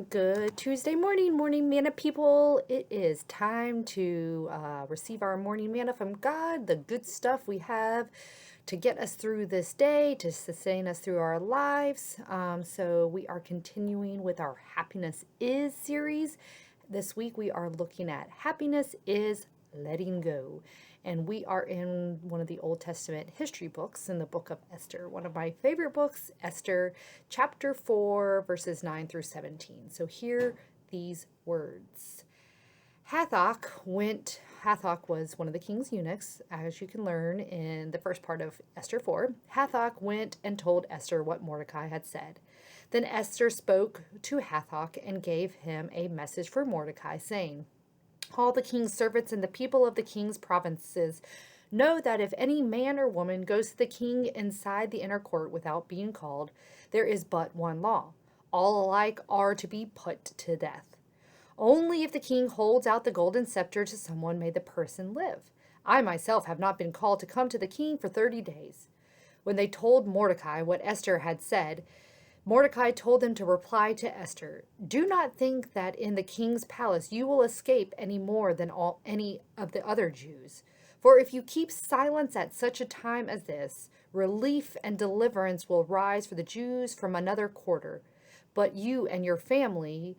Good Tuesday morning manna people. It is time to receive our morning manna from God, the good stuff we have to get us through this day, to sustain us through our lives. So, we are continuing with our Happiness Is series. This week, we are looking at Happiness is Letting Go. And we are in one of the Old Testament history books in the book of Esther, one of my favorite books, Esther, chapter 4, verses 9 through 17. So hear these words. Hathach was one of the king's eunuchs, as you can learn in the first part of Esther 4. Hathach went and told Esther what Mordecai had said. Then Esther spoke to Hathach and gave him a message for Mordecai, saying, all the king's servants and the people of the king's provinces know that if any man or woman goes to the king inside the inner court without being called, there is but one law. All alike are to be put to death. Only if the king holds out the golden scepter to someone may the person live. I myself have not been called to come to the king for 30 days. When they told Mordecai what Esther had said, Mordecai told them to reply to Esther, do not think that in the king's palace you will escape any more than any of the other Jews. For if you keep silence at such a time as this, relief and deliverance will rise for the Jews from another quarter, but you and your family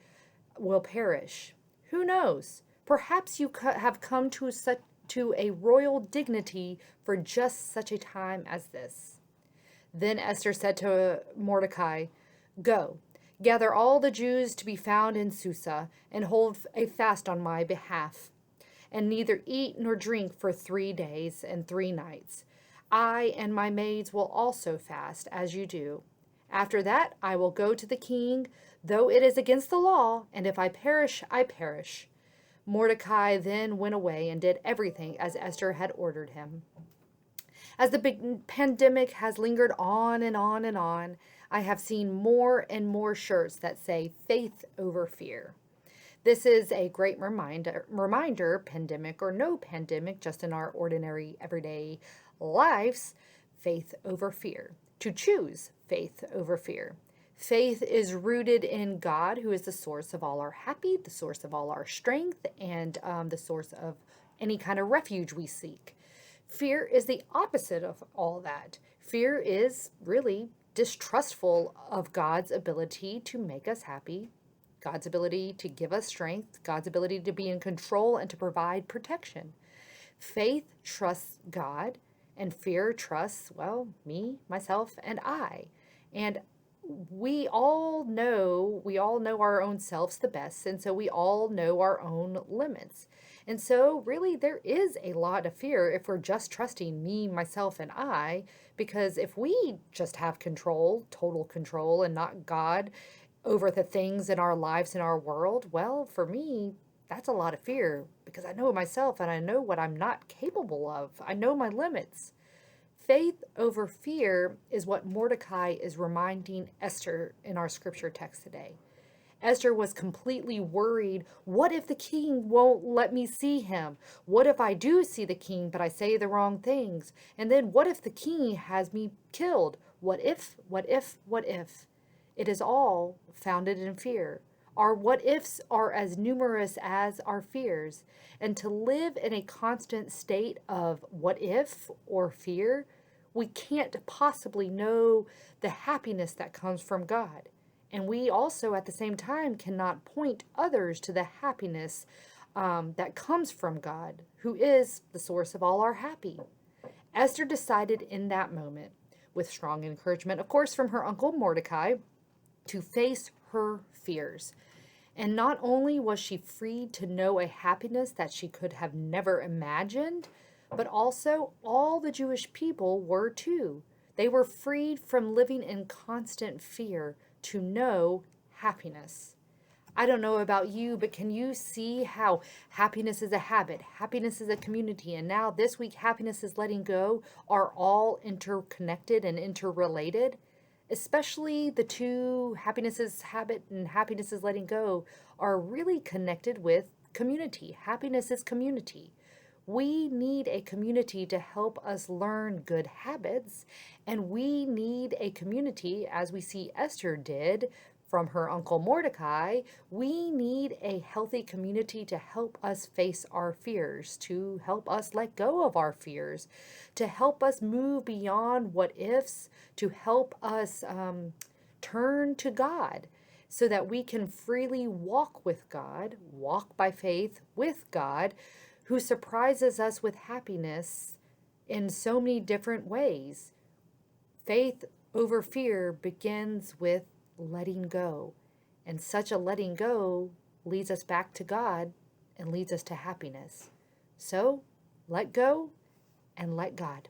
will perish. Who knows? Perhaps you have come to a royal dignity for just such a time as this. Then Esther said to Mordecai, go, gather all the Jews to be found in Susa, and hold a fast on my behalf, and neither eat nor drink for 3 days and 3 nights. I and my maids will also fast, as you do. After that I will go to the king, though it is against the law, and if I perish, I perish. Mordecai then went away and did everything as Esther had ordered him. As the big pandemic has lingered on and on and on, I have seen more and more shirts that say faith over fear. This is a great reminder, pandemic or no pandemic, just in our ordinary everyday lives, faith over fear. To choose faith over fear. Faith is rooted in God, who is the source of all our happy, the source of all our strength, and the source of any kind of refuge we seek. Fear is the opposite of all that. Fear is really distrustful of God's ability to make us happy, God's ability to give us strength, God's ability to be in control and to provide protection. Faith trusts God, and fear trusts, well, me, myself, and I. And we all know our own selves the best, and so we all know our own limits. And so really there is a lot of fear if we're just trusting me, myself, and I, because if we just have control, total control, and not God over the things in our lives in our world, well, for me, that's a lot of fear because I know myself and I know what I'm not capable of. I know my limits. Faith over fear is what Mordecai is reminding Esther in our scripture text today. Esther was completely worried. What if the king won't let me see him? What if I do see the king, but I say the wrong things? And then what if the king has me killed? What if, what if, what if? It is all founded in fear. Our what ifs are as numerous as our fears. And to live in a constant state of what if or fear, we can't possibly know the happiness that comes from God. And we also, at the same time, cannot point others to the happiness that comes from God, who is the source of all our happy. Esther decided in that moment, with strong encouragement, of course, from her uncle Mordecai, to face her fears. And not only was she freed to know a happiness that she could have never imagined, but also all the Jewish people were too. They were freed from living in constant fear to know happiness. I don't know about you, but can you see how happiness is a habit, happiness is a community, and now this week happiness is letting go are all interconnected and interrelated? Especially the two, happiness is habit and happiness is letting go, are really connected with community. Happiness is community. We need a community to help us learn good habits, and we need a community, as we see Esther did, from her uncle Mordecai, we need a healthy community to help us face our fears, to help us let go of our fears, to help us move beyond what ifs, to help us turn to God so that we can freely walk with God, walk by faith with God, who surprises us with happiness in so many different ways. Faith over fear begins with letting go. And such a letting go leads us back to God and leads us to happiness. So let go and let God.